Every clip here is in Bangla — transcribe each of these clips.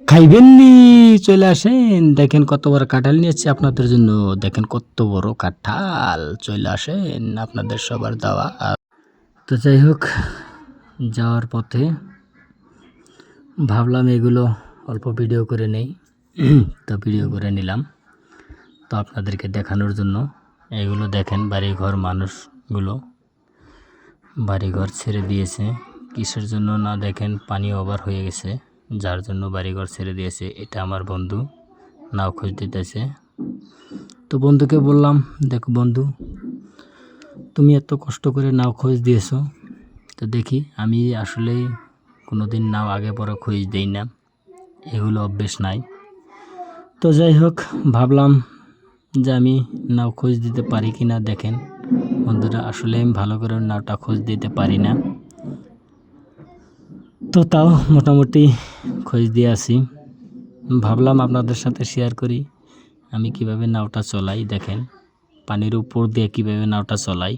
খাইবেন নি? চলে আসেন। দেখেন কত বড় কাঁঠাল নিয়েছি আপনাদের জন্য। দেখেন কত বড় কাঁঠাল। চলে আসেন, আপনাদের সবার দাওয়া। তো যাই হোক, যাওয়ার পথে ভাবলাম এগুলো অল্প ভিডিও করে নেই। তো ভিডিও করে নিলাম তো আপনাদেরকে দেখানোর জন্য। এগুলো দেখেন বাড়িঘর, মানুষগুলো বাড়িঘর ছেড়ে দিয়েছে। কিসের জন্য না দেখেন, পানি ওভার হয়ে গেছে, যার জন্য বাড়িঘর ছেড়ে দিয়েছে। এটা আমার বন্ধু নাও খোঁজ দিতেছে। তো বন্ধুকে বললাম, দেখো বন্ধু, তুমি এত কষ্ট করে নাও খোঁজ দিয়েছো, তো দেখি আমি আসলেই কোনোদিন নাও আগে পরে খোঁজ দেই না, এগুলো অভ্যেস নাই। তো যাই হোক, ভাবলাম যে আমি নাও খোঁজ দিতে পারি কি না। দেখেন বন্ধুরা, আসলে আমি ভালো করে নাওটা খোঁজ দিতে পারি না, তো তাও মোটামুটি খোঁজ দিয়ে আসি। ভাবলাম আপনাদের সাথে শেয়ার করি আমি কিভাবে নাওটা চলাই। দেখেন পানির উপর দিয়ে কিভাবে নাওটা চলাই।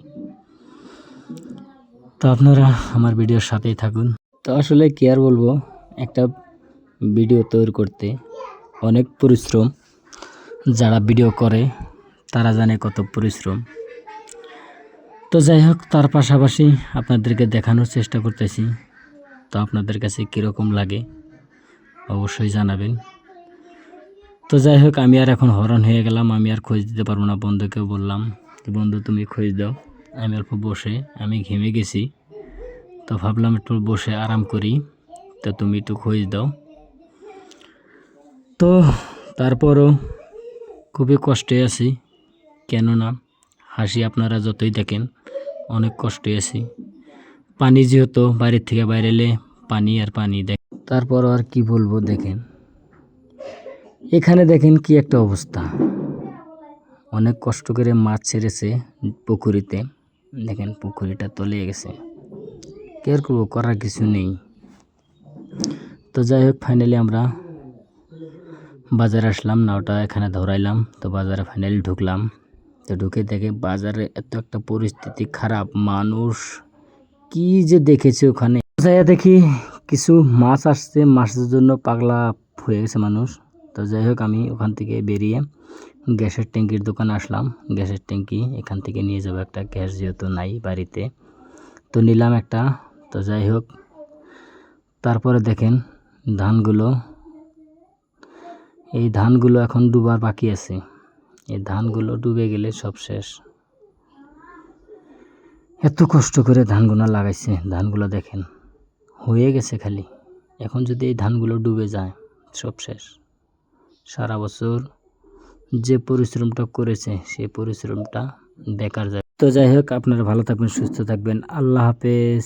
তো আপনারা আমার ভিডিওর সাথেই থাকুন। তো আসলে কি আর বলবো, একটা ভিডিও তৈরি করতে অনেক পরিশ্রম। যারা ভিডিও করে তারা জানে কত পরিশ্রম। তো যাই হোক, তার পাশাপাশি আপনাদেরকে দেখানোর চেষ্টা করতেছি। তো আপনাদের কাছে কীরকম লাগে অবশ্যই জানাবেন। তো যাই হোক, আমি আর এখন হরণ হয়ে গেলাম, আমি আর খোঁজ দিতে পারবো না। বন্ধুকে বললাম, বন্ধু তুমি খোঁজ দাও। আমি অল্প বসে, আমি ঘেমে গেছি, তো ভাবলাম একটু বসে আরাম করি, তো তুমি একটু খোঁজ দাও। তো তারপরও খুবই কষ্টে আছি, কেননা হাসি আপনারা যতই দেখেন অনেক কষ্টে আছি। পানি যেহেতু বাইরের থেকে বাইরে এলে পানি আর পানি দেখ, তারপরও আর কি বলবো। দেখেন এখানে দেখেন কি একটা অবস্থা, অনেক কষ্ট করে মাছ ছেড়েছে পুকুরিতে। দেখেন পুকুরিটা তলিয়ে গেছে, কি আর করবো, করার কিছু নেই। তো যাই হোক, ফাইনালি আমরা বাজারে আসলাম, নাওটা এখানে ধরাইলাম। তো বাজারে ফাইনালি ঢুকলাম। তো ঢুকে দেখে বাজারে এত একটা পরিস্থিতি খারাপ, মানুষ কি যে দেখেছে ওখানে। যাইয়া দেখি কিছু মাছ আসছে, মাছের জন্য পাগলা হয়ে গেছে মানুষ। তো যাই হোক, আমি ওখান থেকে বেরিয়ে গ্যাসের ট্যাঙ্কির দোকানে আসলাম। গ্যাসের ট্যাঙ্কি এখান থেকে নিয়ে যাবো একটা, গ্যাস যেহেতু নাই বাড়িতে, তো নিলাম একটা। তো যাই হোক, তারপরে দেখেন ধানগুলো, এই ধানগুলো এখন ডুবার বাকি আছে। এই ধানগুলো ডুবে গেলে সব শেষ। এত কষ্ট করে ধানগুলো লাগাইছে, ধানগুলো দেখেন হয়ে গেছে খালি। এখন যদি এই ধানগুলো ডুবে যায় সব শেষ। সারা বছর যে পরিশ্রমটা করেছে সেই পরিশ্রমটা বেকার যায়। তো যাই হোক, আপনারা ভালো থাকবেন, সুস্থ থাকবেন। আল্লাহ হাফেজ।